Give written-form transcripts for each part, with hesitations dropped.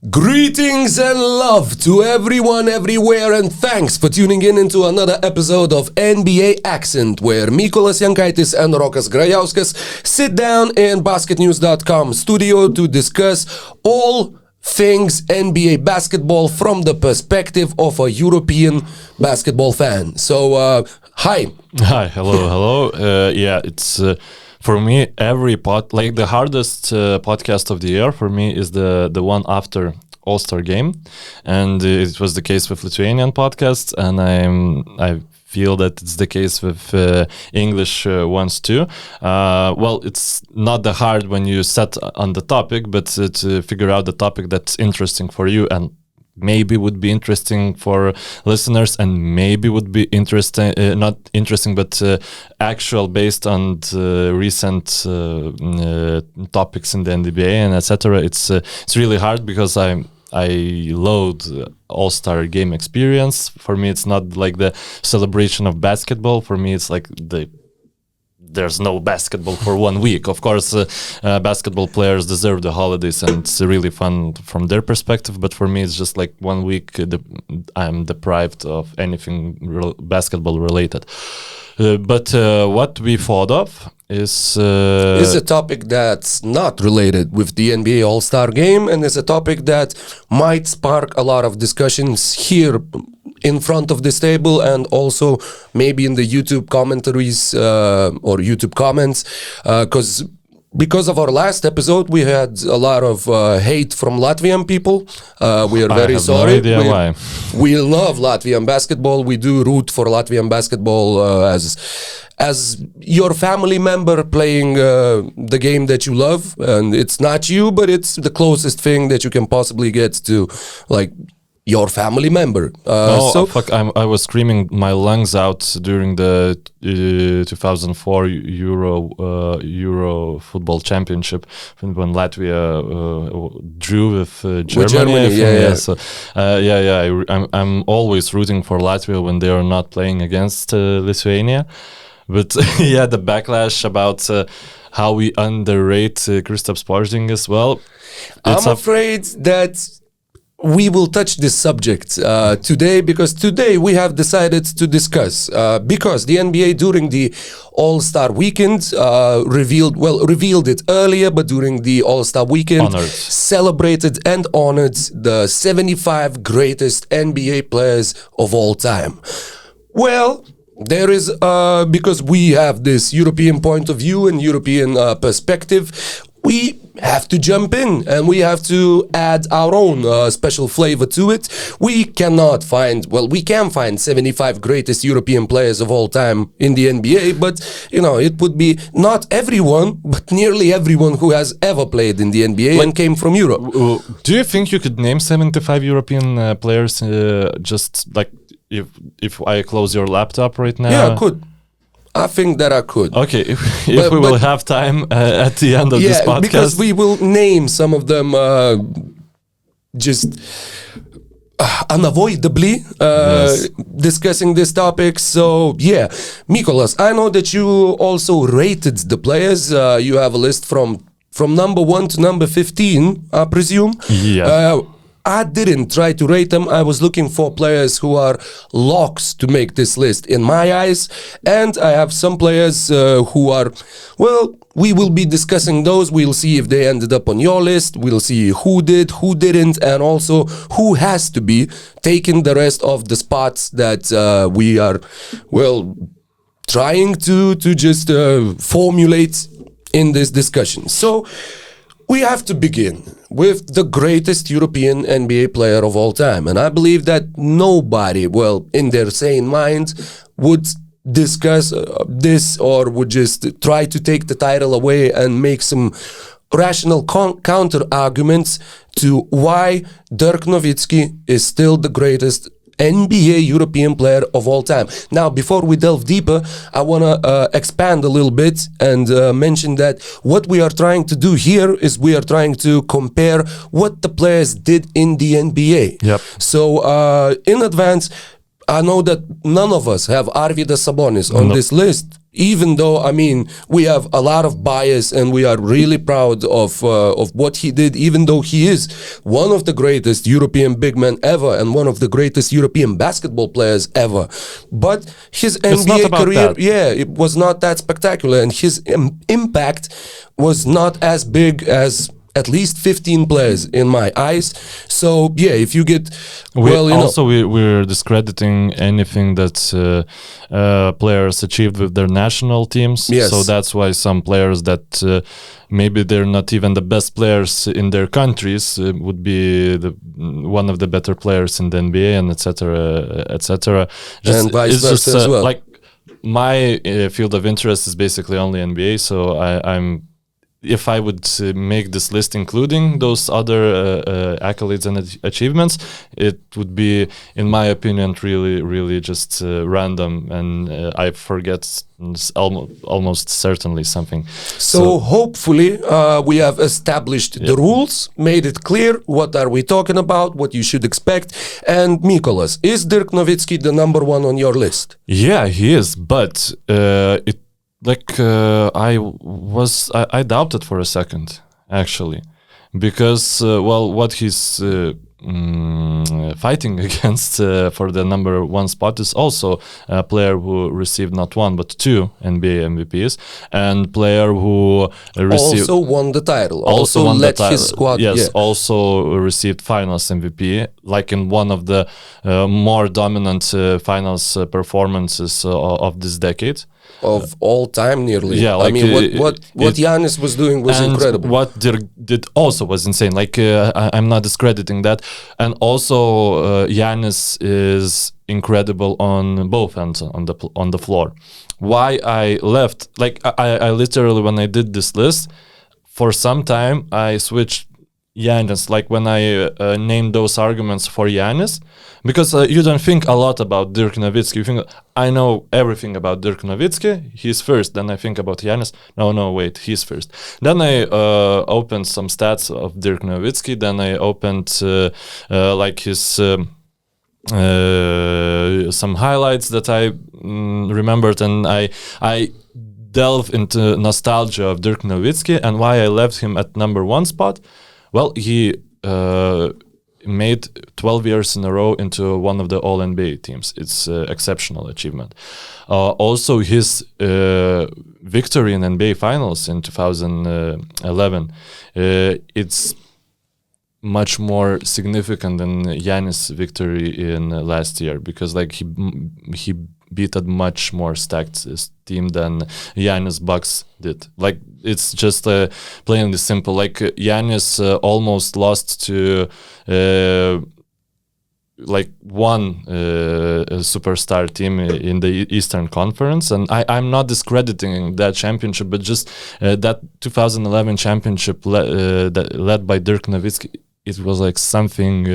Greetings and love to everyone everywhere, and thanks for tuning in into another episode of NBA Accent, where Mykolas, Jankaitis and Rokas Grajauskas sit down in BasketNews.com studio to discuss all things NBA basketball from the perspective of a European basketball fan. So, hi. Hi, hello. It's for me the hardest podcast of the year for me is the one after All-Star game, and it was the case with Lithuanian podcasts, and I feel that it's the case with English ones too. Well, it's not that hard when you set on the topic, but to figure out the topic that's interesting for you and maybe would be interesting for listeners, and maybe would be interesting, not interesting, but actual based on recent topics in the NBA and etc. It's really hard because I load All-Star game experience. For me, it's not like the celebration of basketball. For me, it's like there's no basketball for 1 week. Of course, basketball players deserve the holidays, and it's really fun from their perspective. But for me, it's just like 1 week I'm deprived of anything basketball related. But what we thought of is a topic that's not related with the NBA All-Star Game, and is a topic that might spark a lot of discussions here in front of this table, and also maybe in the YouTube commentaries or YouTube comments, because of our last episode, we had a lot of hate from Latvian people. We are very sorry. No idea why. We love Latvian basketball. We do root for Latvian basketball as your family member playing the game that you love, and it's not you, but it's the closest thing that you can possibly get to, like, your family member. I was screaming my lungs out during the 2004 Euro Football Championship when Latvia drew with Germany. So, I'm always rooting for Latvia when they are not playing against Lithuania. But the backlash about how we underrate Kristaps Porzingis. Well, I'm afraid that we will touch this subject today, because today we have decided to discuss, because the NBA during the All-Star weekend revealed it earlier, but during the All-Star weekend celebrated and honored the 75 greatest NBA players of all time. Well, there is, because we have this European point of view and European perspective, we have to jump in and we have to add our own special flavor to it. We can find 75 greatest European players of all time in the NBA, but it would be not everyone, but nearly everyone who has ever played in the NBA and came from Europe. Do you think you could name 75 European players just like if I close your laptop right now? Yeah, I could. I think that I could. Okay, if we will have time at the end of this podcast. Because we will name some of them just unavoidably discussing this topic. So, Mykolas, I know that you also rated the players. You have a list from number 1 to number 15, I presume. Yeah. I didn't try to rate them. I was looking for players who are locks to make this list in my eyes. And I have some players who are, we will be discussing those. We'll see if they ended up on your list. We'll see who did, who didn't, and also who has to be taking the rest of the spots that we are, trying to just formulate in this discussion. So, we have to begin with the greatest European NBA player of all time. And I believe that nobody, in their sane mind, would discuss this or would just try to take the title away and make some rational counter arguments to why Dirk Nowitzki is still the greatest NBA European player of all time. Now, before we delve deeper, I want to expand a little bit and mention that what we are trying to do here is we are trying to compare what the players did in the NBA. Yep. So, in advance, I know that none of us have Arvydas Sabonis on this list. even though, I mean, we have a lot of bias and we are really proud of what he did, even though he is one of the greatest European big men ever and one of the greatest European basketball players ever. But his NBA career, it was not that spectacular, and his impact was not as big as at least 15 players in my eyes. So if you get we're discrediting anything that players achieved with their national teams. Yes. So that's why some players that maybe they're not even the best players in their countries would be one of the better players in the NBA, and etc. etc. And vice versa as well. Like my field of interest is basically only NBA, so I'm. If I would make this list including those other accolades and achievements, it would be, in my opinion, really just random, and I forget almost certainly something. So hopefully we have established the rules, made it clear what are we talking about, what you should expect. And Mykolas, is Dirk Nowitzki the number one on your list? Yeah, he is, but I doubted for a second, actually, because what he's fighting against for the number one spot is also a player who received not one but two NBA MVPs, and player who received also won the title, also led his squad. Yes, also received Finals MVP, like in one of the more dominant Finals performances of this decade. Of all time, nearly. Yeah, I mean, what Giannis was doing was incredible. What Dirk did also was insane. Like I'm not discrediting that, and also Giannis is incredible on both ends on the floor. Why I left? Like I literally, when I did this list, for some time I switched Giannis. Like when I named those arguments for Giannis. Because you don't think a lot about Dirk Nowitzki. You think, I know everything about Dirk Nowitzki. He's first. Then I think about Giannis. No, wait, he's first. Then I opened some stats of Dirk Nowitzki. Then I opened like his some highlights that I remembered, and I delved into nostalgia of Dirk Nowitzki and why I left him at number one spot. Well, he made 12 years in a row into one of the All-NBA teams. It's an exceptional achievement. Also, his victory in NBA Finals in 2011, it's much more significant than Giannis' victory in last year, because like he beat a much more stacked team than Giannis Bucks did. Like it's just plainly simple. Like Giannis almost lost to like one superstar team in the Eastern Conference, and I'm not discrediting that championship, but just that 2011 championship led by Dirk Nowitzki. It was like something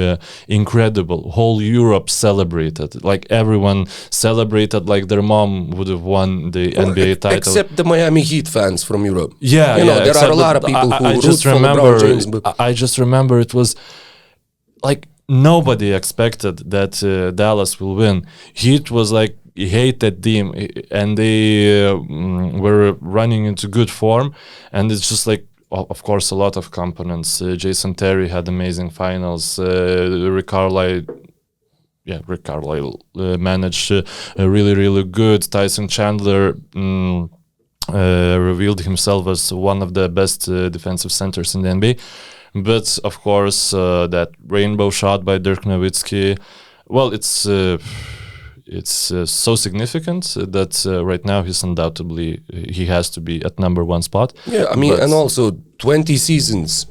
incredible. Whole Europe celebrated. Like everyone celebrated like their mom would have won the NBA title. Except the Miami Heat fans from Europe. Yeah, there are a lot of people who root for LeBron James. But I just remember it was like nobody expected that Dallas will win. Heat was like hated team, and they were running into good form, and it's just like, of course, a lot of components. Jason Terry had amazing finals. Rick Carlisle managed really good. Tyson Chandler revealed himself as one of the best defensive centers in the NBA. But of course, that rainbow shot by Dirk Nowitzki, well, it's so significant that right now he has to be at number one spot. Yeah, I mean, and also 20 seasons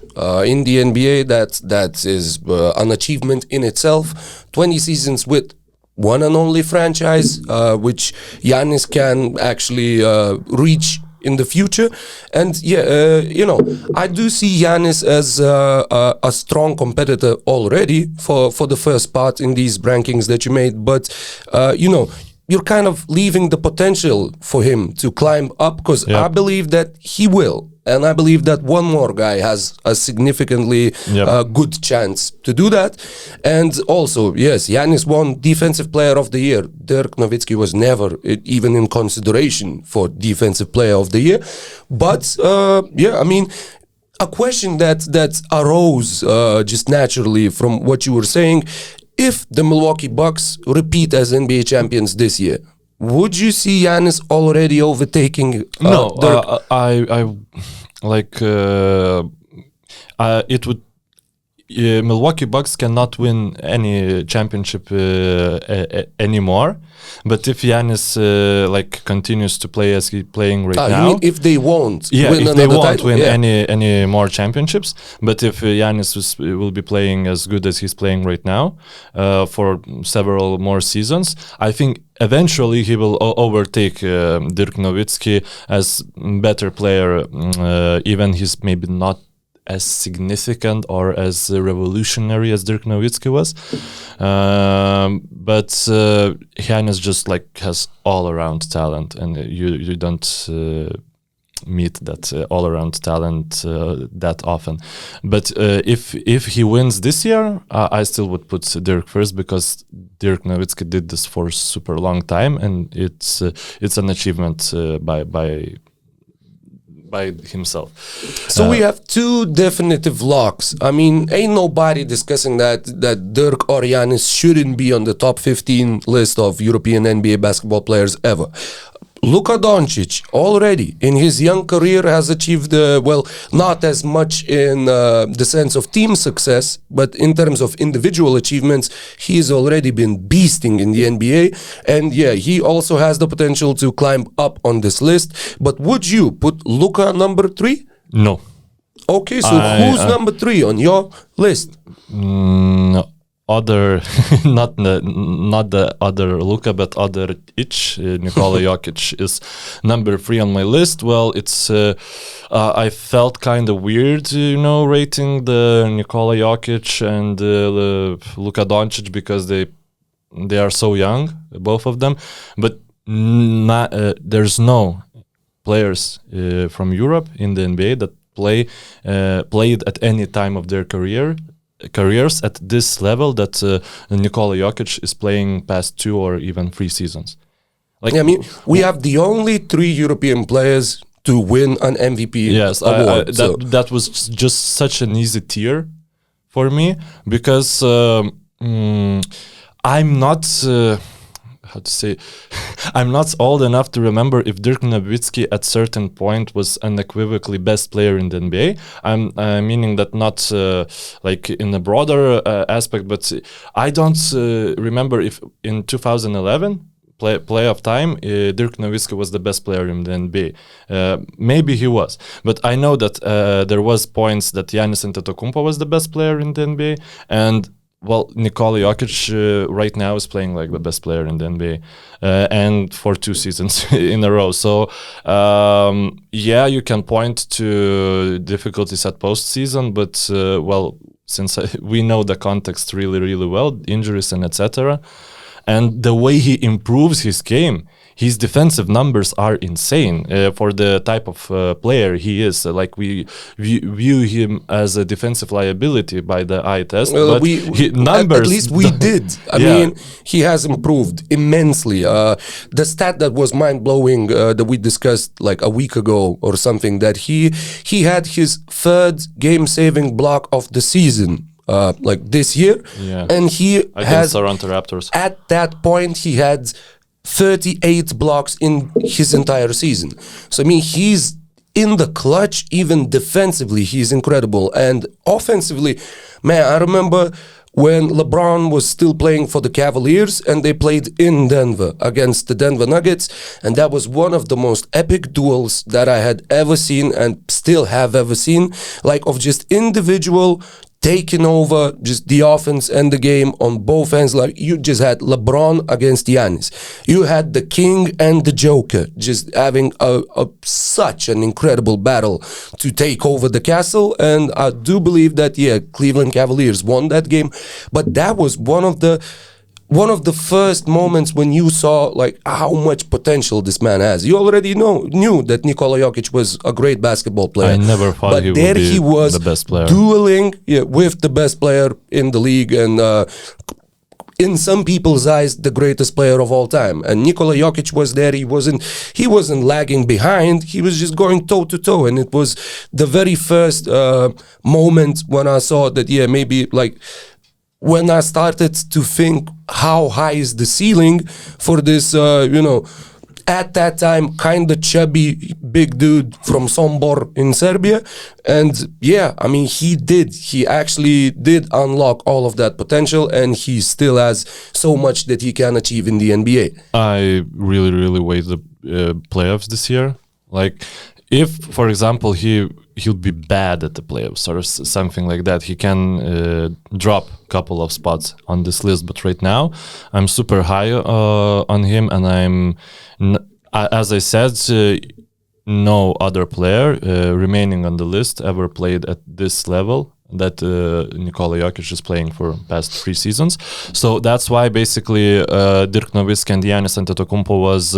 in the NBA, that is an achievement in itself. 20 seasons with one and only franchise, which Giannis can actually reach in the future. And I do see Giannis as a strong competitor already for the first spot in these rankings that you made, but you're kind of leaving the potential for him to climb up, because I believe that he will. And I believe that one more guy has a significantly good chance to do that. And also, yes, Giannis won Defensive Player of the Year. Dirk Nowitzki was never even in consideration for Defensive Player of the Year. But, I mean, a question that arose just naturally from what you were saying, if the Milwaukee Bucks repeat as NBA champions this year, would you see Giannis already overtaking Dirk? I like it would. Milwaukee Bucks cannot win any championship anymore. But if Giannis continues to play as he's playing right now, you mean if they won't win if they won't win any more championships. But if Giannis will be playing as good as he's playing right now for several more seasons, I think eventually he will overtake Dirk Nowitzki as better player. Even he's maybe not as significant or as revolutionary as Dirk Nowitzki was, but Giannis just has all-around talent, and you don't meet that all-around talent that often. But if he wins this year, I still would put Dirk first, because Dirk Nowitzki did this for a super long time, and it's an achievement by himself. So we have two definitive locks. I mean, ain't nobody discussing that Dirk or Giannis shouldn't be on the top 15 list of European NBA basketball players ever. Luka Doncic already in his young career has achieved, not as much in the sense of team success, but in terms of individual achievements, he's already been beasting in the NBA. And yeah, he also has the potential to climb up on this list. But would you put Luka number 3? No. Okay, so who's number 3 on your list? Other, not the other Luka, but other Nikola Jokic is number 3 on my list. Well, it's I felt kind of weird, rating the Nikola Jokic and Luka Doncic, because they are so young, both of them. But there's no players from Europe in the NBA that played at any time of their careers at this level that Nikola Jokic is playing past 2 or even 3 seasons. We have the only 3 European players to win an MVP award. That was just such an easy tier for me, because I'm not I'm not old enough to remember if Dirk Nowitzki at certain point was unequivocally best player in the NBA. I'm meaning that not in a broader aspect, but I don't remember if in 2011 playoff time Dirk Nowitzki was the best player in the NBA. Maybe he was, but I know that there was points that Giannis Antetokounmpo was the best player in the NBA, and Nikola Jokic right now is playing like the best player in the NBA, and for 2 seasons in a row. So, you can point to difficulties at postseason, but since we know the context really, really well, injuries and etc., and the way he improves his game, his defensive numbers are insane for the type of player he is. We view him as a defensive liability by the eye test. But numbers, at least we did. I mean, he has improved immensely. The stat that was mind-blowing that we discussed a week ago or something, that he had his 3rd game-saving block of the season. This year, and he against Toronto Raptors. At that point, he had 38 blocks in his entire season. So I mean, he's in the clutch, even defensively, he's incredible. And offensively, man, I remember when LeBron was still playing for the Cavaliers and they played in Denver against the Denver Nuggets, and that was one of the most epic duels that I had ever seen and still have ever seen, of just individual taking over just the offense and the game on both ends. You just had LeBron against Giannis. You had the King and the Joker just having such an incredible battle to take over the castle. And I do believe that, Cleveland Cavaliers won that game. But that was one of the one of the first moments when you saw like how much potential this man has. You already knew that Nikola Jokic was a great basketball player. I never thought but he there would be he was the best player. dueling with the best player in the league, and in some people's eyes, the greatest player of all time. And Nikola Jokic was there. He wasn't lagging behind. He was just going toe to toe. And it was the very first moment when I saw that, maybe like when I started to think how high is the ceiling for this, at that time, kind of chubby big dude from Sombor in Serbia. And he actually did unlock all of that potential, and he still has so much that he can achieve in the NBA. I really, really wait the playoffs this year. Like, if, for example, he'll be bad at the playoffs or something like that, he can drop a couple of spots on this list. But right now, I'm super high on him, and as I said, no other player remaining on the list ever played at this level that Nikola Jokic is playing for past 3 seasons. So that's why basically Dirk Nowitzki and Giannis Antetokounmpo was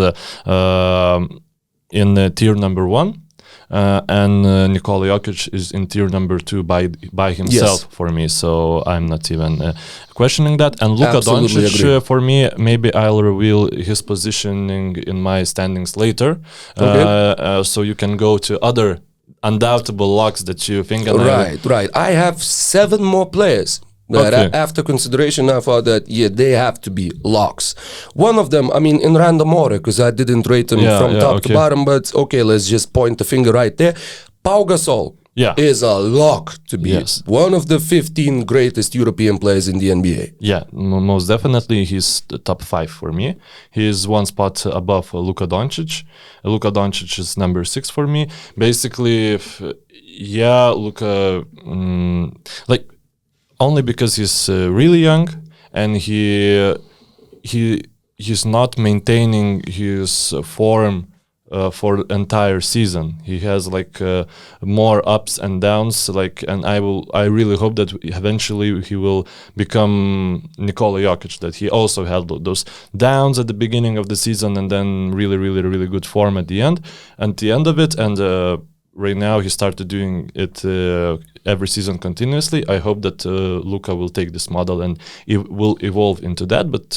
in tier number 1. And Nikola Jokic is in tier number 2 by himself for me, so I'm not even questioning that. And Luka Doncic, for me, maybe I'll reveal his positioning in my standings later, so you can go to other undoubtable locks that you think. Right. I have 7 more players. After consideration, I thought that they have to be locks. One of them, in random order, because I didn't rate them from top to bottom, but let's just point the finger right there. Pau Gasol is a lock to be one of the 15 greatest European players in the NBA. Yeah, most definitely he's the top 5 for me. He's 1 spot above Luka Doncic. Luka Doncic is number 6 for me. Basically, Luka, only because he's really young, and he's not maintaining his form for entire season. He has more ups and downs. And I really hope that eventually he will become Nikola Jokic, that he also had those downs at the beginning of the season and then really, really, really good form at the end of it. And right now he started doing it every season continuously. I hope that Luka will take this model and it will evolve into that. But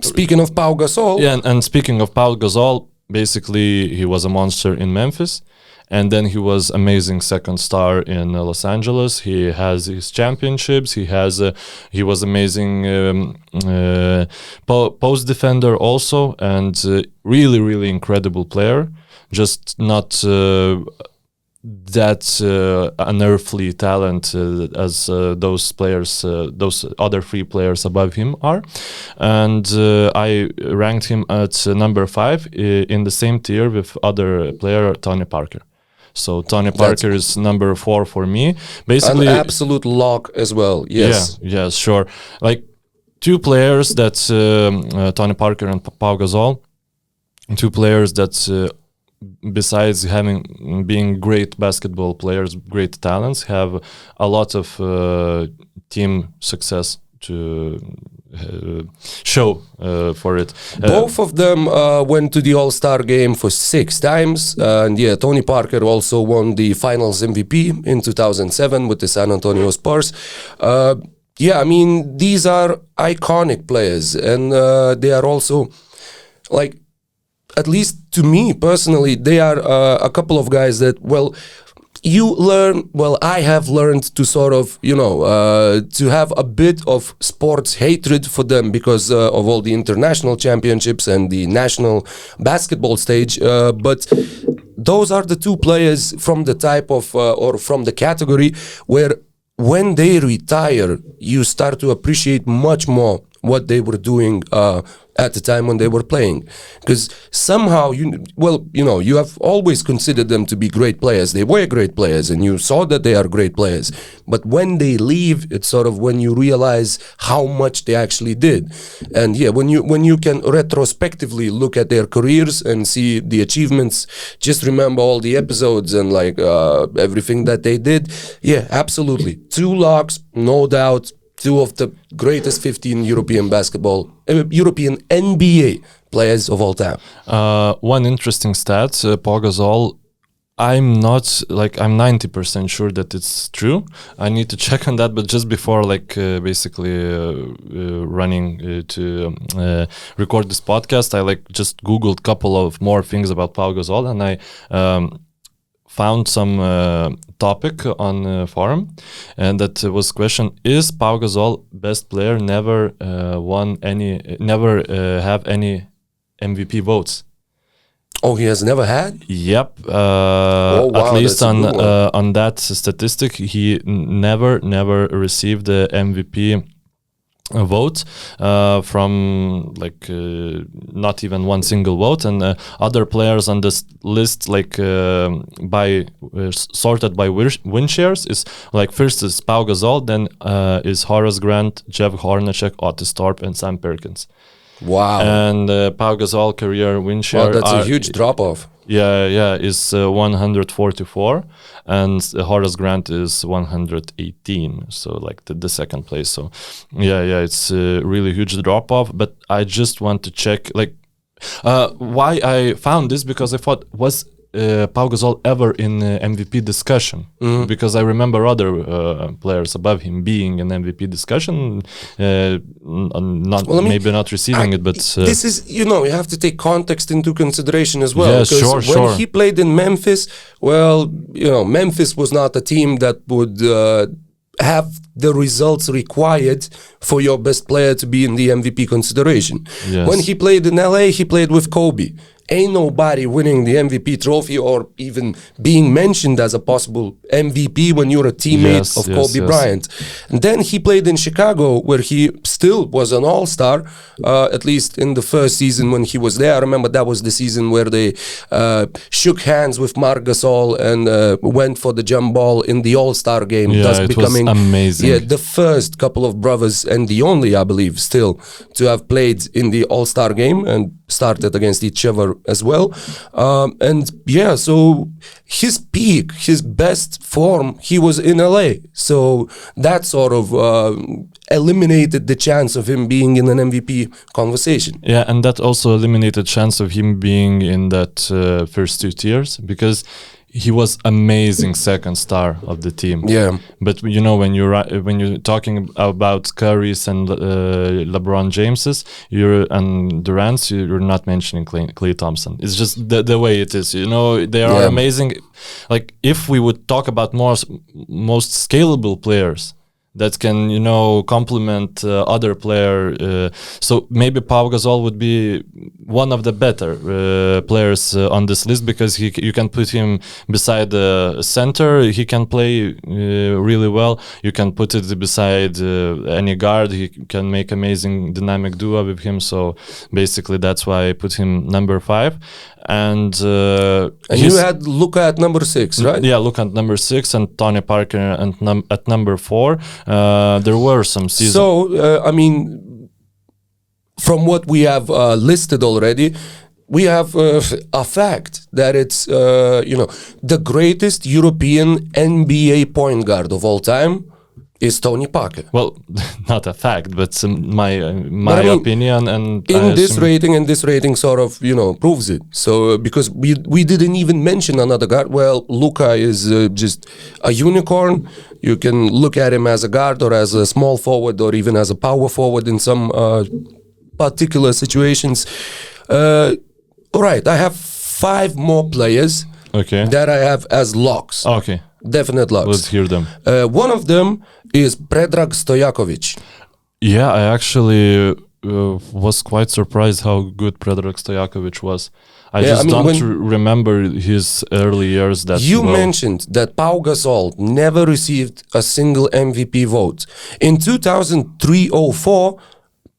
speaking of Pau Gasol, and speaking of Pau Gasol, basically he was a monster in Memphis, and then he was amazing second star in Los Angeles. He has his championships. He was amazing post defender also, and really, really incredible player. Just not that unearthly talent as those other 3 players above him are. And I ranked him at number 5 in the same tier with other player Tony Parker. So Tony Parker is number 4 for me. Basically, an absolute lock as well. Yes. Yeah, sure. 2 players that Tony Parker and Pau Gasol, 2 players that besides being great basketball players, great talents, have a lot of team success to show for it. Both of them went to the All-Star game for 6 times. And Tony Parker also won the Finals MVP in 2007 with the San Antonio Spurs. These are iconic players, and they are also at least to me personally, they are a couple of guys that, I have learned to sort of, to have a bit of sports hatred for them because of all the international championships and the national basketball stage. But those are the 2 players from the type of, or from the category where when they retire, you start to appreciate much more what they were doing at the time when they were playing, because somehow you have always considered them to be great players. They were great players, and you saw that they are great players. But when they leave, it's sort of when you realize how much they actually did. And when you can retrospectively look at their careers and see the achievements, just remember all the episodes and everything that they did. Yeah, absolutely, 2 locks, no doubt. two of the greatest 15 European European NBA players of all time. One interesting stat, Pau Gasol, I'm 90% sure that it's true. I need to check on that, but just before running to record this podcast, I just Googled a couple of more things about Pau Gasol, and I found some topic on forum, and that was question: is Pau Gasol best player never have any MVP votes? Oh, he has never had? Yep. Wow, at least that's on that statistic, he never received the MVP vote from not even one single vote. And other players on this list, sorted by win shares, is first is Pau Gasol, then is Horace Grant, Jeff Hornacek, Otis Thorpe, and Sam Perkins. Wow. And Pau Gasol career win share. Wow, that's a huge drop off. Yeah, is 144, and Horace Grant is 118. So the second place. So yeah, it's a really huge drop off. But I just want to check why I found this, because I thought, was Pau Gasol ever in MVP discussion? Mm-hmm. Because I remember other players above him being in MVP discussion, maybe not receiving it, but this is, you have to take context into consideration as well. Yeah, because when he played in Memphis, Memphis was not a team that would have the results required for your best player to be in the MVP consideration. Yes. When he played in LA, he played with Kobe. Ain't nobody winning the MVP trophy or even being mentioned as a possible MVP when you're a teammate of Kobe Bryant. And then he played in Chicago, where he still was an all-star, at least in the first season when he was there. I remember that was the season where they shook hands with Marc Gasol and went for the jump ball in the all-star game, thus becoming was amazing. The first couple of brothers, and the only, I believe, still to have played in the all-star game and started against each other as well. So his peak, his best form, he was in LA. So that sort of eliminated the chance of him being in an MVP conversation. Yeah, and that also eliminated chance of him being in that first two tiers, because he was amazing second star of the team. Yeah. But when you're talking about Curry's and LeBron James's, and Durant's, you're not mentioning Klay Thompson. It's just the way it is. They are amazing. If we would talk about most scalable players that can, complement other player. So maybe Pau Gasol would be one of the better players on this list, because you can put him beside the center. He can play really well. You can put it beside any guard. He can make amazing dynamic duo with him. So basically, that's why I put him number 5. And you had Luka at number 6, right? Yeah, Luka at number 6 and Tony Parker at number 4. There were some seasons. So, from what we have listed already, we have a fact that it's the greatest European NBA point guard of all time is Tony Parker. Well, not a fact, but my opinion, and this rating sort of proves it. So because we didn't even mention another guard. Well, Luka is just a unicorn. You can look at him as a guard or as a small forward or even as a power forward in some particular situations. All right, I have 5 more players that I have as locks. Okay. Definite locks. Let's hear them. One of them is Predrag Stojakovic. Yeah, I actually was quite surprised how good Predrag Stojakovic was. I don't remember his early years that you mentioned that Pau Gasol never received a single MVP vote. In 2003-04,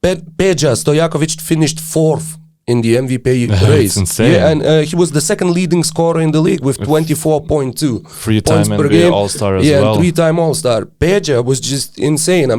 Peja Stojakovic finished 4th in the MVP race. That's insane. Yeah, and he was the second leading scorer in the league with 24.2 3-time points per NBA game. All-Star as well. well. Yeah, 3-time All-Star. Peja was just insane.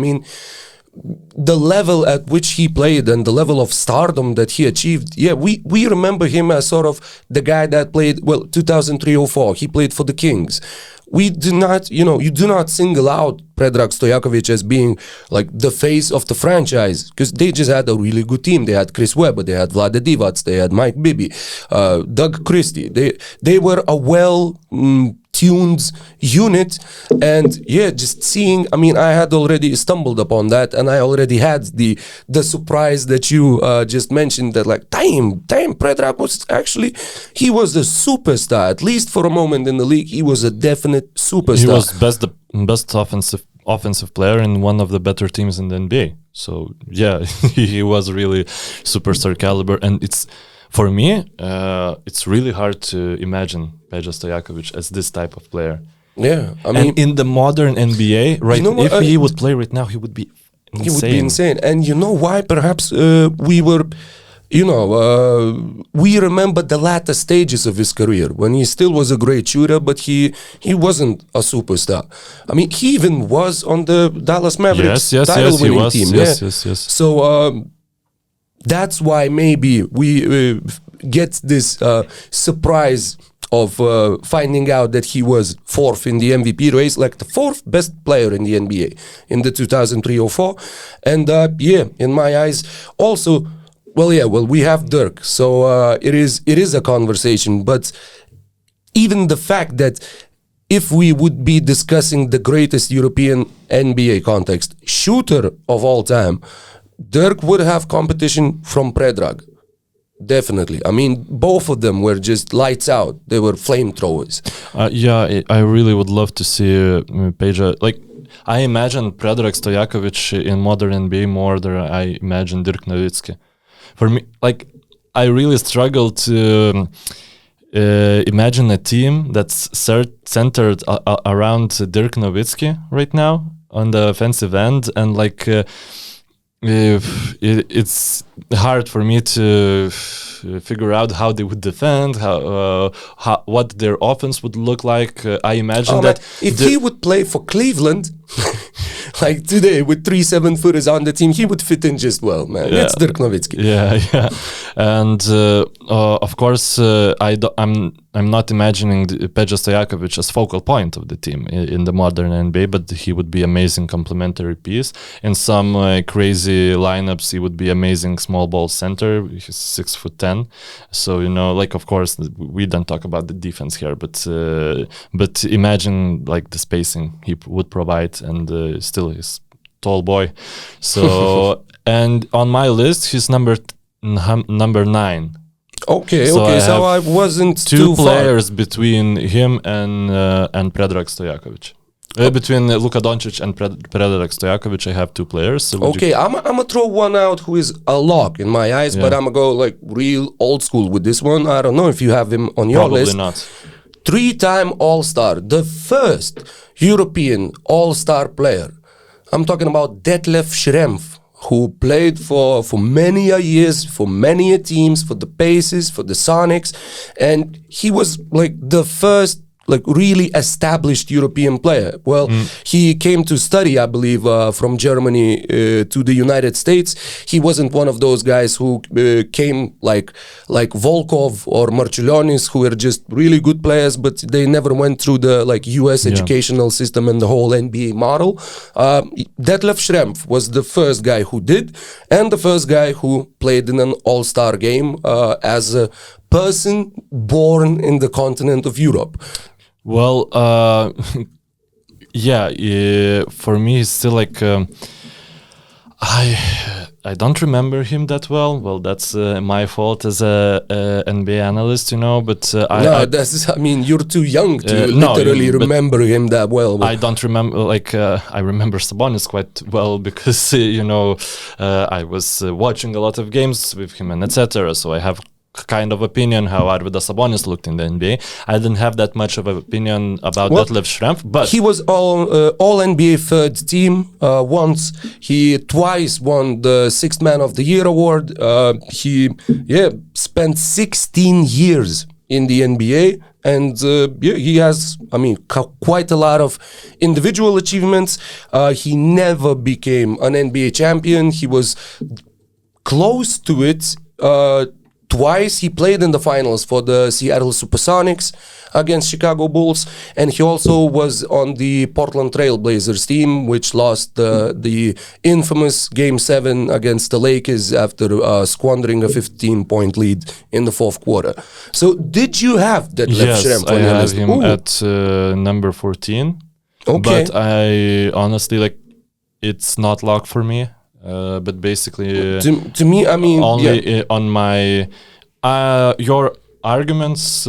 the level at which he played and the level of stardom that he achieved, we remember him as sort of the guy that played, 2003-04, he played for the Kings. We do not, you do not single out Predrag Stojakovic as being like the face of the franchise, because they just had a really good team. They had Chris Webber, they had Vlade Divac, they had Mike Bibby, Doug Christie. They were a well-tuned unit, and just seeing, I had already stumbled upon that, and I already had the surprise that you just mentioned, that like, damn, Predrag was actually, he was a superstar, at least for a moment in the league. He was a definite superstar. He was best offensive player in one of the better teams in the NBA. So yeah, he was really superstar caliber, and for me, it's really hard to imagine Peja Stojakovic as this type of player. Yeah, and in the modern NBA, right? If he would play right now, he would be insane. He would be insane. And you know why? Perhaps we were, we remember the latter stages of his career when he still was a great shooter, but he wasn't a superstar. He even was on the Dallas Mavericks title-winning team. Yes. So that's why maybe we get this surprise of finding out that he was fourth in the MVP race, like the fourth best player in the NBA in the 2003-04. And in my eyes, also, we have Dirk, so it is a conversation. But even the fact that if we would be discussing the greatest European NBA context shooter of all time, Dirk would have competition from Predrag. Definitely. Both of them were just lights out. They were flamethrowers. I really would love to see Peja. Like, I imagine Predrag Stojakovic in modern NBA more than I imagine Dirk Nowitzki. For me, like, I really struggle to imagine a team that's centered around Dirk Nowitzki right now on the offensive end, and like it's hard for me to figure out how they would defend, what their offense would look like. I imagine that if he would play for Cleveland, like today with 3 7-footers on the team, he would fit in just well, man. It's Dirk Nowitzki. Yeah. And of course, I'm not imagining Peja Stojakovic as focal point of the team in the modern NBA, but he would be amazing complementary piece. In some crazy lineups, he would be amazing small ball center. He's 6'10", so like, of course, we don't talk about the defense here, but imagine like the spacing he would provide, and still he's tall boy. So and on my list, he's number 9. Okay, so I wasn't two too players far. between him and Predrag Stojakovic. Between Luka Doncic and Predrag Stojakovic, I have 2 players. So I'm gonna throw one out who is a lock in my eyes, but I'm gonna go like real old school with this one. I don't know if you have him on your list. Probably not. 3-time All-Star, the first European All-Star player. I'm talking about Detlef Schrempf, who played for many a years, for many a teams, for the Pacers, for the Sonics, and he was like the first like really established European player. Well, he came to study, I believe, from Germany to the United States. He wasn't one of those guys who came like Volkov or Marciulionis, who were just really good players, but they never went through the like US educational system and the whole NBA model. Detlef Schrempf was the first guy who did, and the first guy who played in an all-star game as a person born in the continent of Europe. Well, for me, it's still like I don't remember him that well. Well, that's my fault as a NBA analyst, But you're too young to literally remember him that well. I don't remember. Like I remember Sabonis quite well because I was watching a lot of games with him and etc. So I have kind of opinion how Arvydas Sabonis looked in the NBA. I didn't have that much of an opinion about Detlef Schrempf, but he was all NBA third team once. He twice won the Sixth Man of the Year award. He spent 16 years in the NBA, and he has, I mean, quite a lot of individual achievements. He never became an NBA champion. He was close to it twice. He played in the finals for the Seattle Supersonics against Chicago Bulls, and he also was on the Portland Trail Blazers team, which lost the infamous Game 7 against the Lakers after squandering a 15-point lead in the fourth quarter. So did you have that left Schrempf on your list? Yes, I have him at number 14. Okay. But I honestly, it's not lock for me. But basically, to me, I mean, only on my your arguments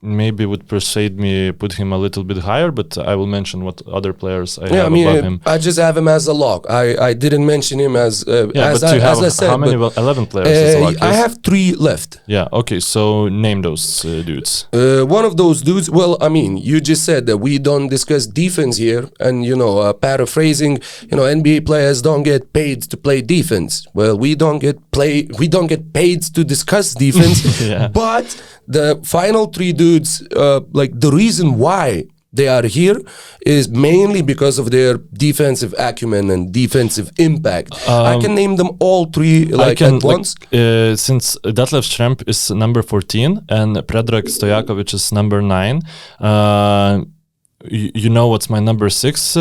maybe would persuade me put him a little bit higher, but I will mention what other players I have above him. I just have him as a lock. I didn't mention him as but as I said. How many? 11 players as a lock? I have 3 left. Yeah. Okay. So name those dudes. One of those dudes. Well, I mean, you just said that we don't discuss defense here, and paraphrasing, NBA players don't get paid to play defense. Well, we don't get paid to discuss defense. Yeah. But the final 3 dudes, the reason why they are here is mainly because of their defensive acumen and defensive impact. I can name them all 3 at once. Since Detlef Schrempf is number 14 and Predrag Stojakovic is number 9. You know what's my number 6?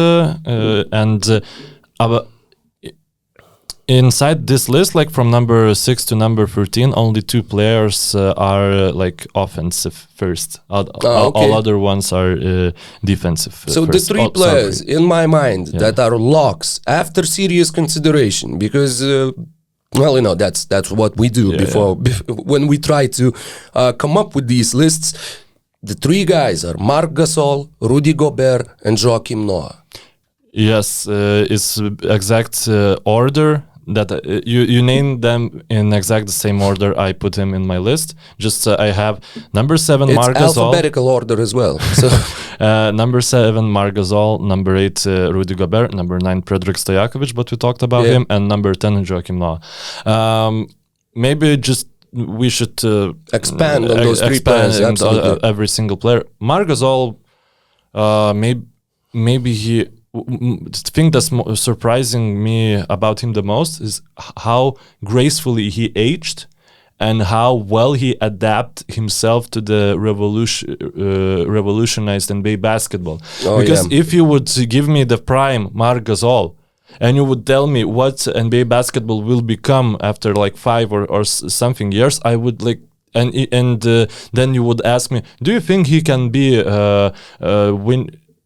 Inside this list, from number 6 to number 13, only 2 players are offensive first. All other ones are defensive. So first. the 3 players in my mind that are locks after serious consideration, because that's what we do before when we try to come up with these lists. The 3 guys are Marc Gasol, Rudy Gobert, and Joakim Noah. Yes, it's exact order that you named them in exact the same order I put him in my list. Just I have number 7 Marc Gasol. It's alphabetical order as well. So number 7 Marc Gasol, number 8 Rudy Gobert, number 9 Predrag Stojakovic, but we talked about him, and number 10 Joakim Noah. Maybe just we should expand on those 3 players. Absolutely. Every single player. Marc Gasol, maybe he. The thing that's surprising me about him the most is how gracefully he aged and how well he adapted himself to the revolutionized NBA basketball. Because if you would give me the prime Marc Gasol and you would tell me what NBA basketball will become after 5 or something years, I would and then you would ask me, do you think he can be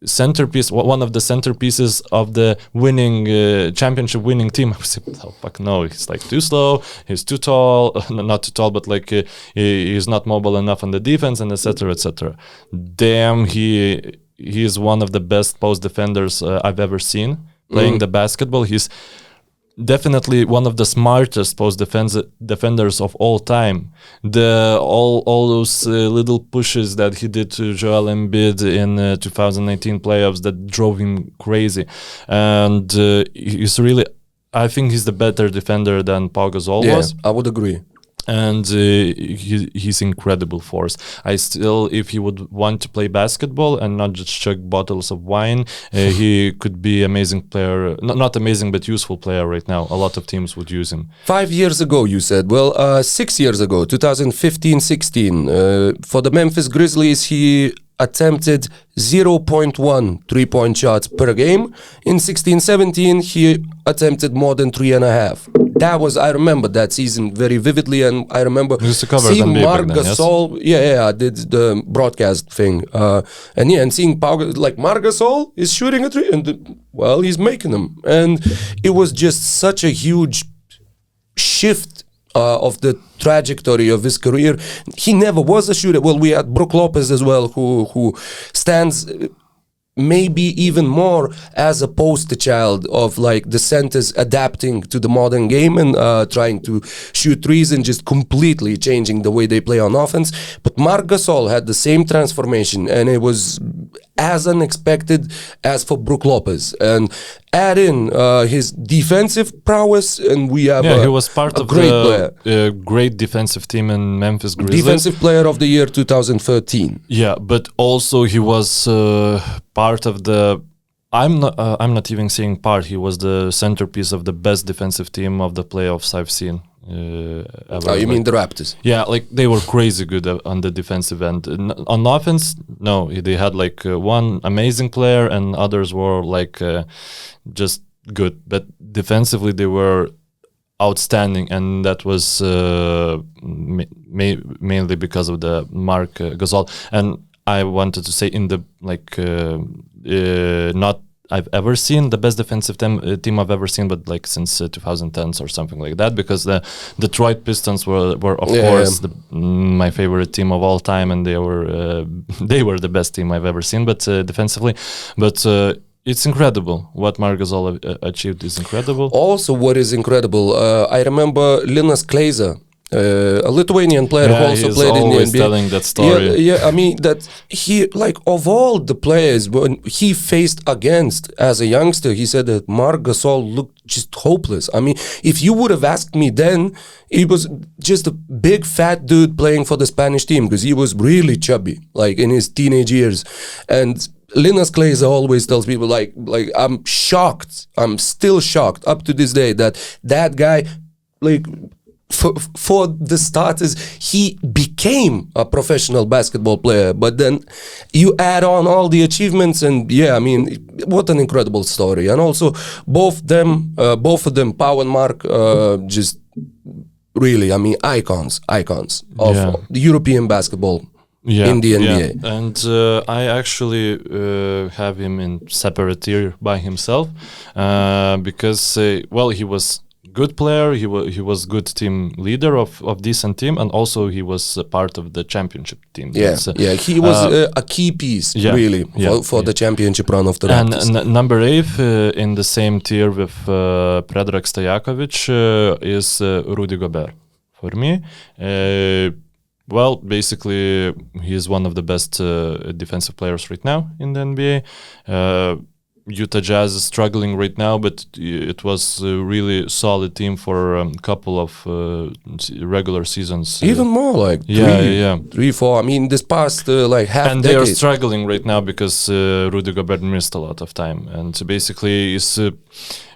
centerpiece, one of the centerpieces of the winning championship winning team? I was like, oh, fuck no, he's too slow, he's too tall, not too tall, but he's not mobile enough on the defense, and etc. etc. Damn, he is one of the best post defenders I've ever seen playing the basketball. He's definitely one of the smartest post defenders of all time. All those little pushes that he did to Joel Embiid in 2019 playoffs that drove him crazy, and he's really, I think he's the better defender than Pau Gasol was. I would agree. And he's incredible force. I still, if he would want to play basketball and not just chug bottles of wine, he could be amazing player. Not amazing, but useful player right now. A lot of teams would use him. 5 years ago, you said. Well, 6 years ago, 2015-16, for the Memphis Grizzlies, he attempted 0.1 3-point shots per game. In 16-17, he attempted more than 3.5. I remember that season very vividly, and I remember seeing Marc Gasol. Yes? I did the broadcast thing, and seeing Marc Gasol is shooting a 3, and he's making them, and it was just such a huge shift of the trajectory of his career. He never was a shooter. Well, we had Brook Lopez as well, who stands maybe even more as a poster child of the centers adapting to the modern game and trying to shoot threes and just completely changing the way they play on offense. But Marc Gasol had the same transformation, and it was as unexpected as for Brook Lopez. And add in his defensive prowess, and we have he was part of great the great defensive team in Memphis Grizzlies. Defensive Player of the Year 2013. Yeah, but also he was part of the. I'm not even saying part. He was the centerpiece of the best defensive team of the playoffs I've seen. Ever. Oh, you mean the Raptors? Yeah, like they were crazy good on the defensive end. On offense, no, they had like one amazing player, and others were like just good. But defensively, they were outstanding, and that was mainly because of the Marc Gasol. And I wanted to say in the not I've ever seen the best defensive team I've ever seen, but like since 2010s or something like that, because the Detroit Pistons were of course my favorite team of all time, and they were the best team I've ever seen, but defensively, but it's incredible what Marc Gasol achieved is incredible. Also, what is incredible, I remember Linas Kleiza, a Lithuanian player who also played in the NBA. He's always telling that story. Yeah, I mean that he, like, of all the players when he faced against as a youngster, he said that Marc Gasol looked just hopeless. I mean, if you would have asked me then, he was just a big fat dude playing for the Spanish team, because he was really chubby, like in his teenage years. And Linas Kleiza always tells people like I'm shocked. I'm still shocked up to this day that guy, like, for the starters, he became a professional basketball player, but then you add on all the achievements, and yeah, I mean, what an incredible story. And also both of them, Pau and Marc, just really, I mean, icons of the European basketball in the NBA. Yeah. And I actually have him in separate tier by himself, because he was good player, he was good team leader of decent team, and also he was a part of the championship team. He was a key piece for the championship run of the Raptors. And number 8 in the same tier with Predrag Stojakovic is Rudy Gobert for me. Basically, he is one of the best defensive players right now in the NBA. Utah Jazz is struggling right now, but it was a really solid team for a couple of regular seasons. Even more, like 3, 4. I mean, this past half and decade. they are struggling right now because Rudy Gobert missed a lot of time, and basically is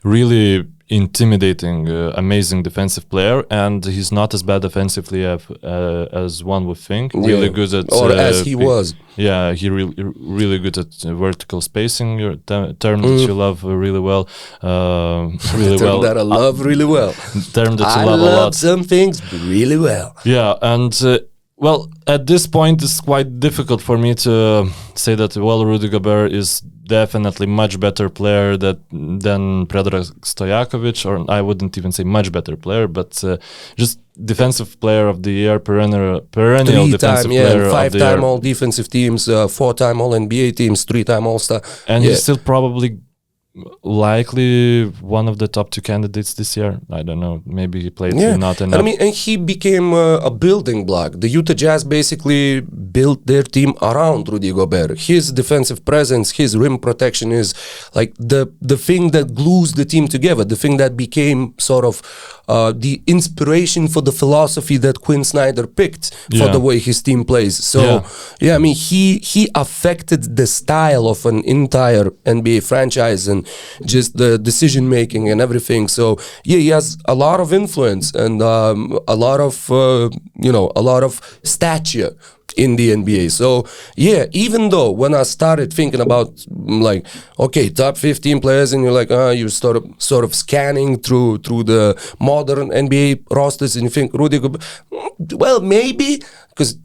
really intimidating, amazing defensive player, and he's not as bad offensively as one would think. Really good at, as he was. Yeah, he really good at vertical spacing. Your term that you love really well. That I love really well. Term that you love a lot. I love some things really well. Yeah, and at this point, it's quite difficult for me to say that, Rudy Gobert is definitely much better player than Predrag Stojakovic, or I wouldn't even say much better player, but just defensive player of the year, perennial defensive player of the year. 5-time all defensive teams, 4-time all NBA teams, 3-time all-star. And he's still probably likely one of the top 2 candidates this year. I don't know. Maybe he played not enough. I mean, and he became a building block. The Utah Jazz basically built their team around Rudy Gobert. His defensive presence, his rim protection is like the thing that glues the team together, the thing that became sort of the inspiration for the philosophy that Quinn Snyder picked for the way his team plays. So, I mean, he affected the style of an entire NBA franchise and just the decision making and everything. So he has a lot of influence and a lot of stature in the NBA. So even though when I started thinking about top 15 players, and you're like, you're sort of scanning through the modern NBA rosters, and you think Rudy Gobert, well, maybe, because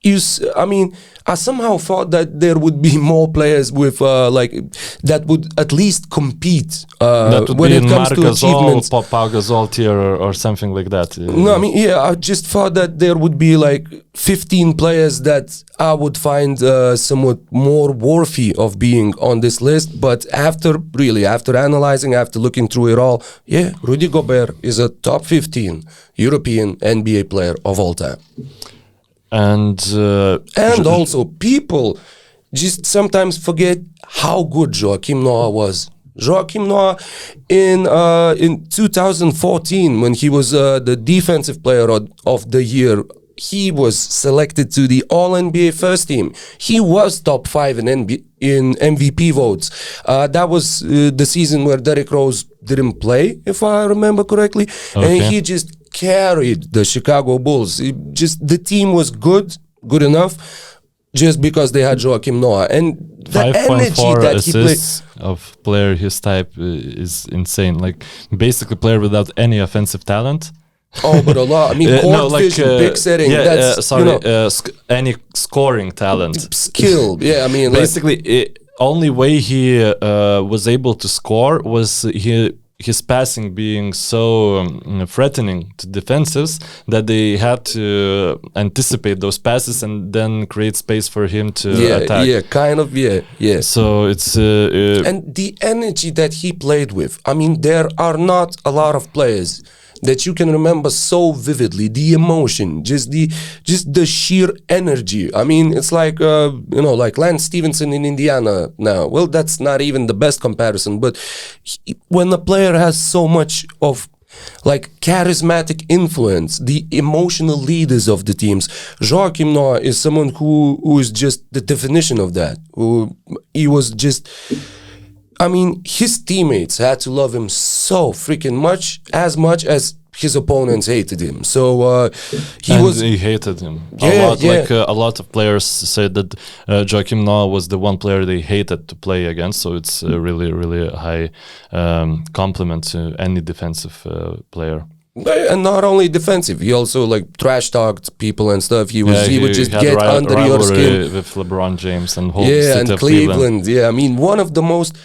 I somehow thought that there would be more players with that would at least compete when it comes to achievements. Pau Gasol tier or something like that. No, I mean, I just thought that there would be 15 players that I would find somewhat more worthy of being on this list. But after analyzing, after looking through it all, Rudy Gobert is a top 15 European NBA player of all time. And also people just sometimes forget how good Joakim Noah was. Joakim Noah in 2014, when he was the defensive player of the year, he was selected to the All-NBA first team. He was top 5 in MVP votes. That was the season where Derrick Rose didn't play, if I remember correctly. Okay. And he just carried the Chicago Bulls. The team was good enough, just because they had Joakim Noah. And the energy 5.4 that he played. assists of player his type is insane. Like basically player without any offensive talent. Oh, but a lot. I mean, court vision, pick setting. That's any scoring talent. Skill. Yeah, I mean, basically, only way he was able to score was his passing being so threatening to defensives that they had to anticipate those passes and then create space for him to attack. Yeah, kind of, yeah. So it's... and the energy that he played with. I mean, there are not a lot of players that you can remember so vividly, the emotion, just the sheer energy. I mean, it's like like Lance Stevenson in Indiana now. Well, that's not even the best comparison, but when a player has so much of like charismatic influence, the emotional leaders of the teams, Joakim Noah is someone who is just the definition of that. He was just... I mean, his teammates had to love him so freaking much as his opponents hated him. So he hated him a lot. Like a lot of players said that Joakim Noah was the one player they hated to play against. So it's really, really a high compliment to any defensive player. And not only defensive, he also like trash talked people and stuff. He would just get under your skin with LeBron James and whole city and of Cleveland. Yeah, I mean, one of the most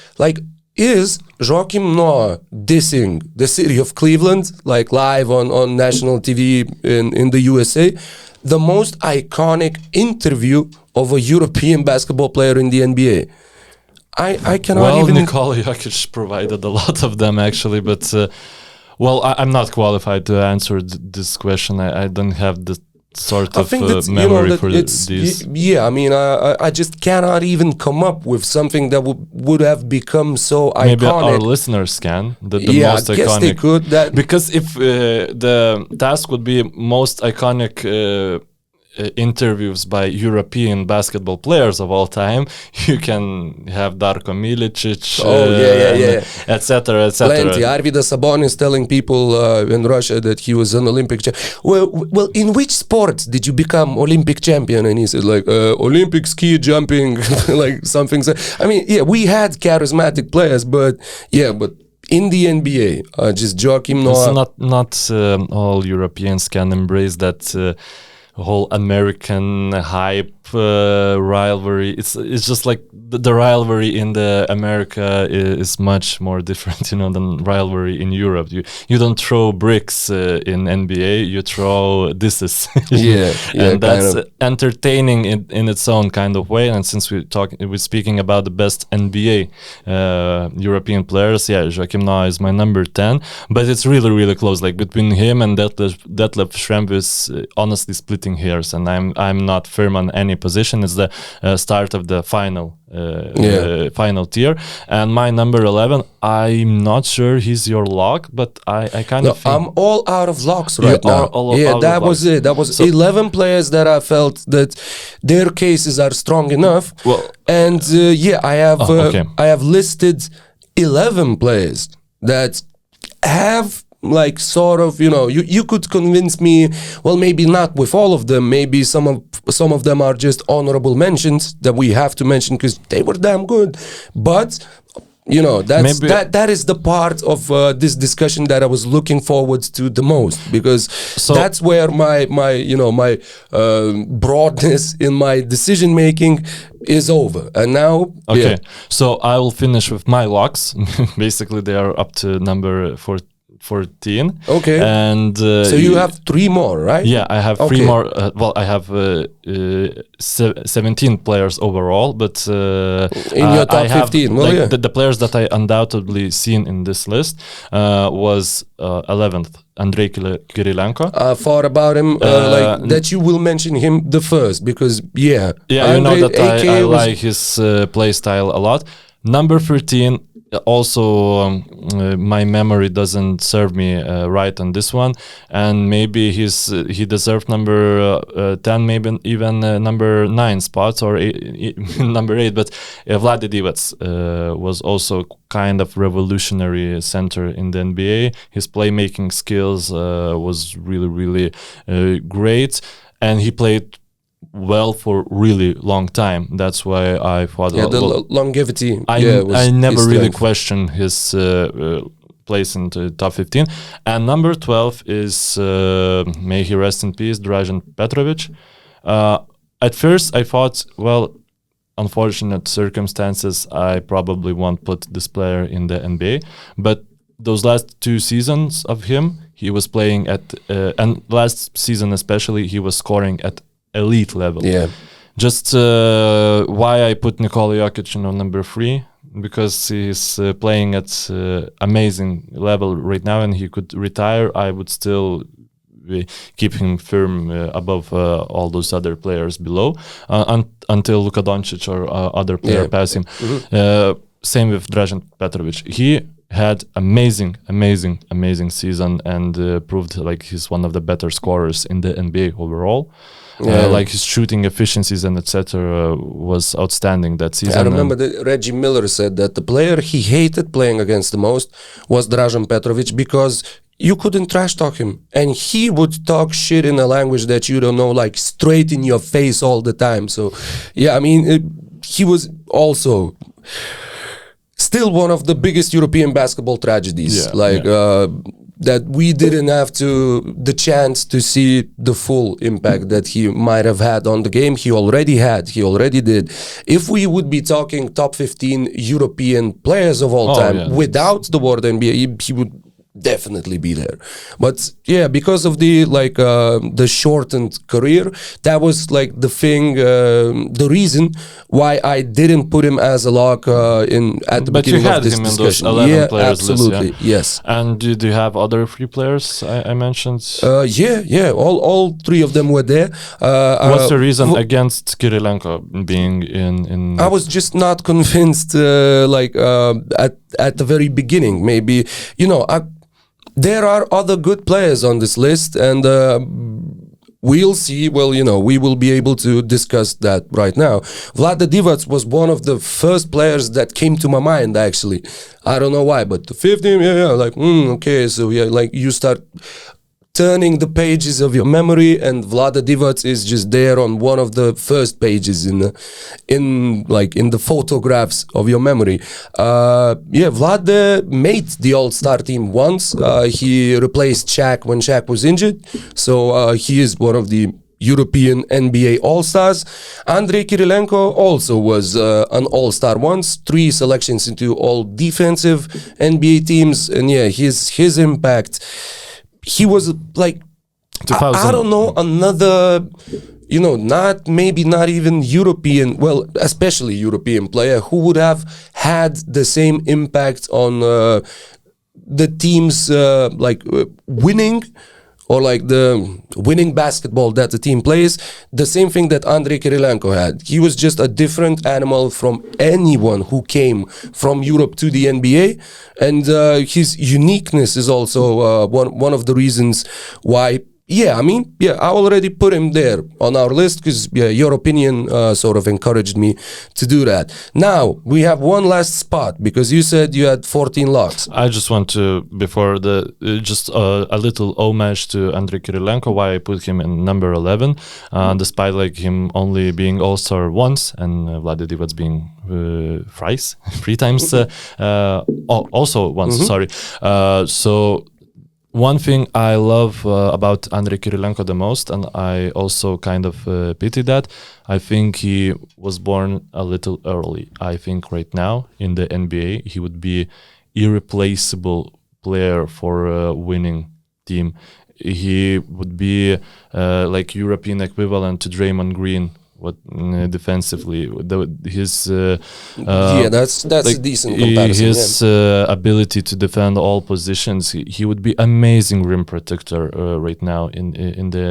is Joakim Noah dissing the city of Cleveland, like live on national TV in the USA, the most iconic interview of a European basketball player in the NBA. I cannot even... Nikola Jokic provided a lot of them actually, but I'm not qualified to answer this question. I don't have the sort of memory for these. Yeah, I mean, I just cannot even come up with something that would have become so iconic. Maybe our listeners can. The most I guess iconic. They could. Because if the task would be most iconic interviews by European basketball players of all time, you can have Darko Milicic, etc. Plenty. Arvidas Sabonis telling people in Russia that he was an Olympic champion. Well, in which sport did you become Olympic champion? And he said Olympic ski jumping, like something. I mean, we had charismatic players, but in the NBA, just Joakim Noah. It's not all Europeans can embrace that whole American hype rivalry. It's just like the rivalry in the America is much more different, than rivalry in Europe. You don't throw bricks in NBA, you throw disses. And that's entertaining in its own kind of way. And since we're speaking about the best NBA European players, Joakim Noah is my number 10, but it's really, really close. Like between him and Detlef Schrempf is honestly splitting hairs, and I'm not firm on any position. It's the start of the final tier. And my number 11, I'm not sure he's your lock, but I kind of think I'm all out of locks right now. That was it. That was 11 players that I felt that their cases are strong enough. And I have listed 11 players that have like sort of, you could convince me, well, maybe not with all of them, maybe some of them are just honorable mentions that we have to mention because they were damn good, but that is the part of this discussion that I was looking forward to the most, because that's where my broadness in my decision making is over. And now so I will finish with my locks. Basically they are up to number 14. Okay. And So you have 3 more, right? yeah, I have 3 Okay. more. Well, I have 17 players overall, but In your top I have 15, well, like yeah. the players that I undoubtedly seen in this list was 11th Andrei Kirilenko. Thought about him, like that you will mention him the first because Yeah, you know that I like his play style a lot. Number 13. Also, my memory doesn't serve me right on this one, and maybe he deserved number 10, maybe even number 9 spots or number 8. But Vlade Divac was also kind of revolutionary center in the NBA. His playmaking skills was really great, and he played well for really long time. That's why I thought longevity. I never really questioned his place in the top 15. And number 12 is may he rest in peace, Dražen Petrovic. At first I thought, well, unfortunate circumstances, I probably won't put this player in the NBA, but those last 2 seasons of him, he was playing at and last season especially, he was scoring at elite level. Yeah. Just why I put Nikola Jokic on number 3, because he's playing at amazing level right now, and he could retire. I would still keep him firm above all those other players below until Luka Doncic or other player pass him. Mm-hmm. Same with Dražen Petrovic. He had amazing season and proved like he's one of the better scorers in the NBA overall. Like his shooting efficiencies and etc. Was outstanding that season. I remember that Reggie Miller said that the player he hated playing against the most was Dražen Petrovic because you couldn't trash talk him, and he would talk shit in a language that you don't know, like straight in your face all the time. So, yeah, I mean, he was also still one of the biggest European basketball tragedies. That we didn't have the chance to see the full impact that he might have had on the game. He already did. If we would be talking top 15 European players of all time without the word NBA, he would definitely be there. But yeah, because of the shortened career, that was like the thing, the reason why I didn't put him as a lock at the beginning of this discussion. Those 11 players absolutely, list, yes. And do you have other 3 players I mentioned? All 3 of them were there. What's the reason against Kirilenko being in? I was just not convinced. At the very beginning, maybe there are other good players on this list, and we'll see. Well, we will be able to discuss that right now. Vlade Divac was one of the first players that came to my mind, actually. I don't know why, but the 15, okay, so you start turning the pages of your memory, and Vlade Divac is just there on one of the first pages in the photographs of your memory. Vlade made the All-Star team once. He replaced Shaq when Shaq was injured, so he is one of the European NBA All-Stars. Andrei Kirilenko also was an All-Star once, 3 selections into all defensive NBA teams, and his impact. He was like, I don't know, another, not even European, well, especially European player who would have had the same impact on the team's winning, or like the winning basketball that the team plays, the same thing that Andrei Kirilenko had. He was just a different animal from anyone who came from Europe to the NBA, and his uniqueness is also one of the reasons why. I already put him there on our list because your opinion sort of encouraged me to do that. Now, we have one last spot because you said you had 14 locks. I just want to, before just a little homage to Andrei Kirilenko, why I put him in number 11, despite him only being All-Star once and Vlade Divac being three times, also once, sorry. So one thing I love about Andrei Kirilenko the most, and I also kind of pity that, I think he was born a little early. I think right now in the NBA he would be irreplaceable player for a winning team. He would be like European equivalent to Draymond Green. Defensively, his that's like a decent comparison. his ability to defend all positions. He would be amazing rim protector right now in the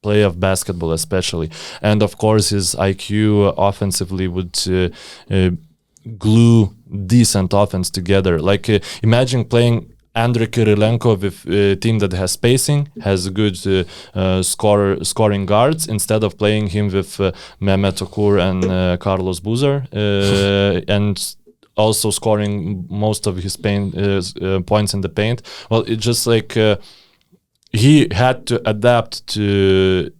play of basketball, especially. And of course, his IQ offensively would glue decent offense together. Like imagine playing Andrei Kirilenko with a team that has spacing, has good scoring guards, instead of playing him with Mehmet Okur and Carlos Boozer, and also scoring most of his points in the paint. Well, it's just like he had to adapt to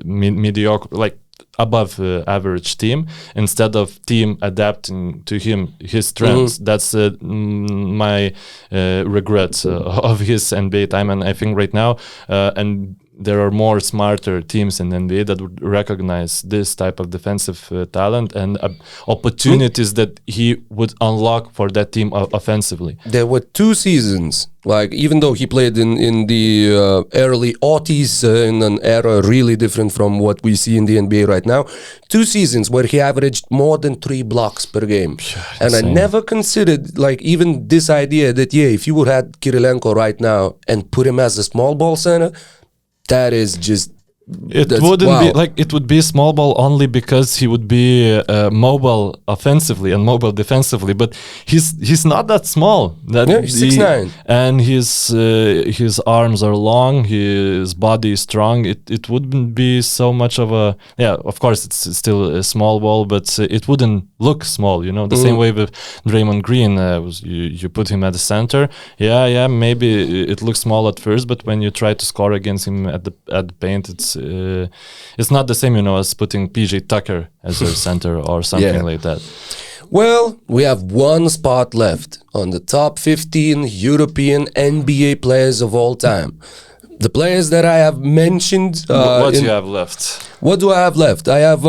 mediocre, like above average team, instead of team adapting to his strengths. That's my regret of his NBA time. And I think right now and there are more smarter teams in the NBA that would recognize this type of defensive talent and opportunities that he would unlock for that team offensively. There were 2 seasons, like even though he played in the early 80s, in an era really different from what we see in the NBA right now, 2 seasons where he averaged more than 3 blocks per game. And I never considered like even this idea that, if you would have Kirilenko right now and put him as a small ball center, that is just... It wouldn't be like it would be small ball only because he would be mobile offensively and mobile defensively, but he's not that small. He's 6'9", and his arms are long. His body is strong. It wouldn't be so much of a Of course, it's still a small ball, but it wouldn't look small. The same way with Draymond Green. You put him at the center. Maybe it looks small at first, but when you try to score against him at the paint, it's not the same, as putting PJ Tucker as a center or something like that. Well, we have 1 spot left on the top 15 European NBA players of all time. The players that I have mentioned... what do you have left? What do I have left? I have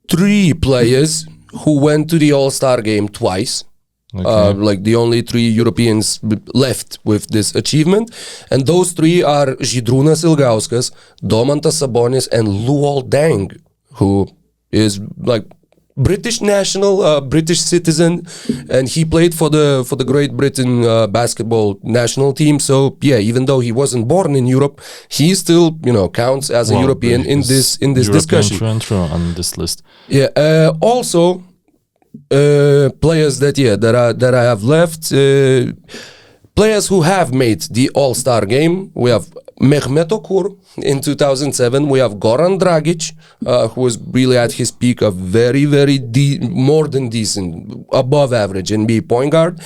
3 players who went to the All-Star game twice. Okay. Like the only 3 Europeans left with this achievement, and those 3 are Žydrūnas Ilgauskas, Domantas Sabonis, and Luol Deng, who is like British national, British citizen, and he played for the Great Britain basketball national team. So even though he wasn't born in Europe, he still counts as a European in this discussion. True on this list. Also. Players that I have left, players who have made the All-Star game. We have Mehmet Okur in 2007. We have Goran Dragic, who was really at his peak, a very, very more than decent, above average NBA point guard.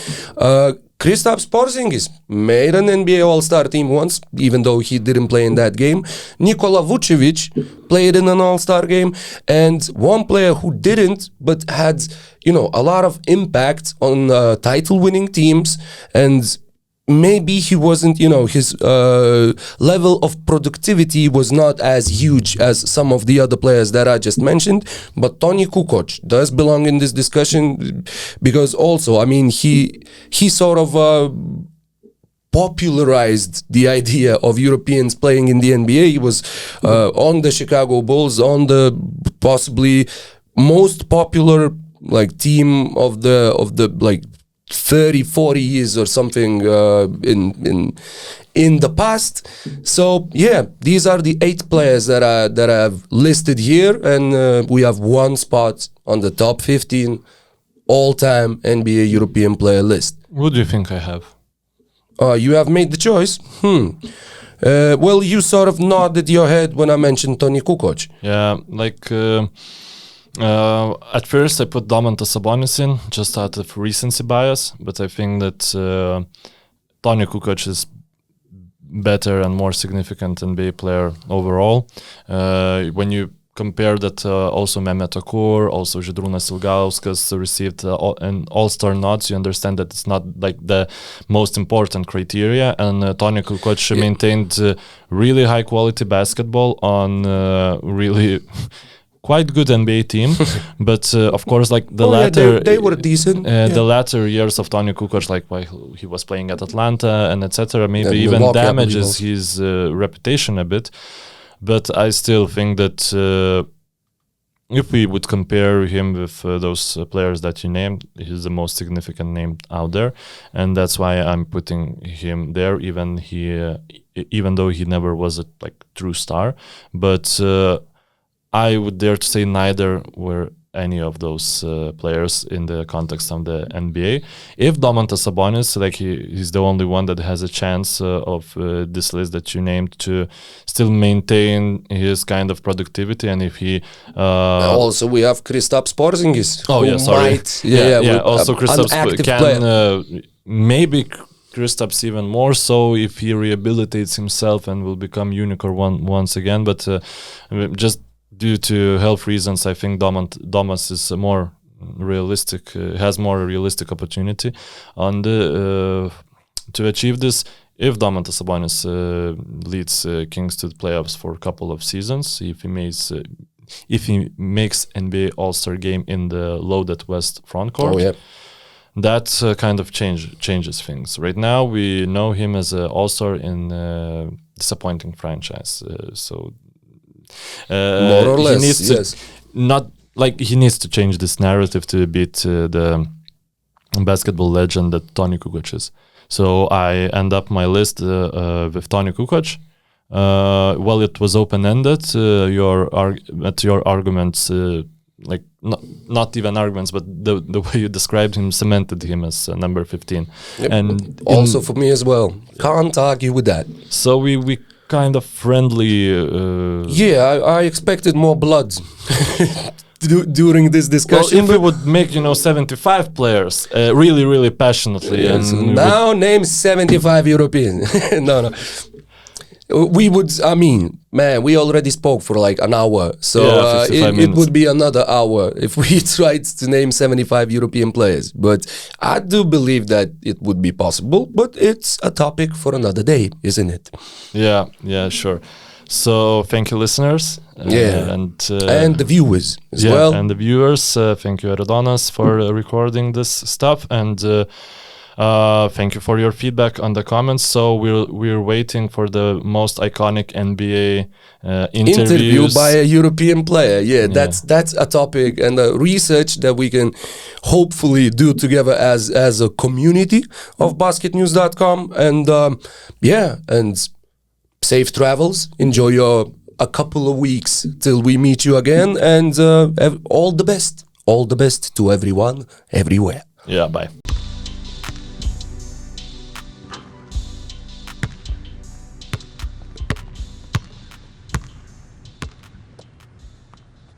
Kristaps Porzingis made an NBA All-Star team once, even though he didn't play in that game. Nikola Vucevic played in an All-Star game. And one player who didn't, but had, a lot of impact on title-winning teams, and maybe he wasn't, his level of productivity was not as huge as some of the other players that I just mentioned, but Toni Kukoc does belong in this discussion because also, he sort of popularized the idea of Europeans playing in the NBA. He was on the Chicago Bulls, on the possibly most popular team of the 30-40 years or something in the past. So these are the 8 players that I have listed here, and we have 1 spot on the top 15 all-time NBA European player list. What do you think I have? You have made the choice. Well, you sort of nodded your head when I mentioned Toni Kukoc. At first I put Domantas Sabonis in just out of recency bias, but I think that Toni Kukoc is better and more significant NBA player overall. When you compare that, also Mehmet Okur, also Žydrūnas Ilgauskas received an All-Star nods, you understand that it's not like the most important criteria, and Toni Kukoc maintained really high quality basketball on really quite good NBA team, but of course, like the latter, they were decent. the latter years of Toni Kukoc, like while he was playing at Atlanta and etc., maybe And even Milwaukee, I believe damages also. his reputation a bit. But I still think that if we would compare him with those players that you named, he's the most significant name out there, and that's why I'm putting him there. Even though he never was a true star, but I would dare to say neither were any of those players in the context of the NBA. If Domantas Sabonis, he's the only one that has a chance of this list that you named to still maintain his kind of productivity, and if he also we have Kristaps Porzingis. Oh yeah, sorry. Also, Kristaps can maybe Kristaps even more so if he rehabilitates himself and will become unicorn once again. But just due to health reasons, I think Domas is more realistic, has more realistic opportunity on to achieve this. If Domantas Sabonis leads Kings to the playoffs for a couple of seasons, if he makes NBA All-Star game in the loaded West frontcourt, that kind of changes things. Right now, we know him as an All-Star in a disappointing franchise. More or less, he needs to change this narrative to beat the basketball legend that Toni Kukoc is. So I end up my list with Toni Kukoc. Well, it was open-ended. Your arguments, not even arguments, but the way you described him cemented him as number 15. Yep. And also for me as well. Can't argue with that. So we kind of friendly. I expected more blood during this discussion. Well, if we would make 75 players really, really passionately, and now name 75 European. No. We would, we already spoke for like an hour, so it would be another hour if we tried to name 75 European players. But I do believe that it would be possible, but it's a topic for another day, isn't it? Yeah, sure. So thank you, listeners. And the viewers as well. And the viewers. Thank you, Adonis, for recording this stuff. And thank you for your feedback on the comments. So we're waiting for the most iconic NBA interview by a European player. That's a topic and a research that we can hopefully do together as a community of BasketNews.com. And and safe travels. Enjoy a couple of weeks till we meet you again. And all the best. All the best to everyone, everywhere. Yeah, bye.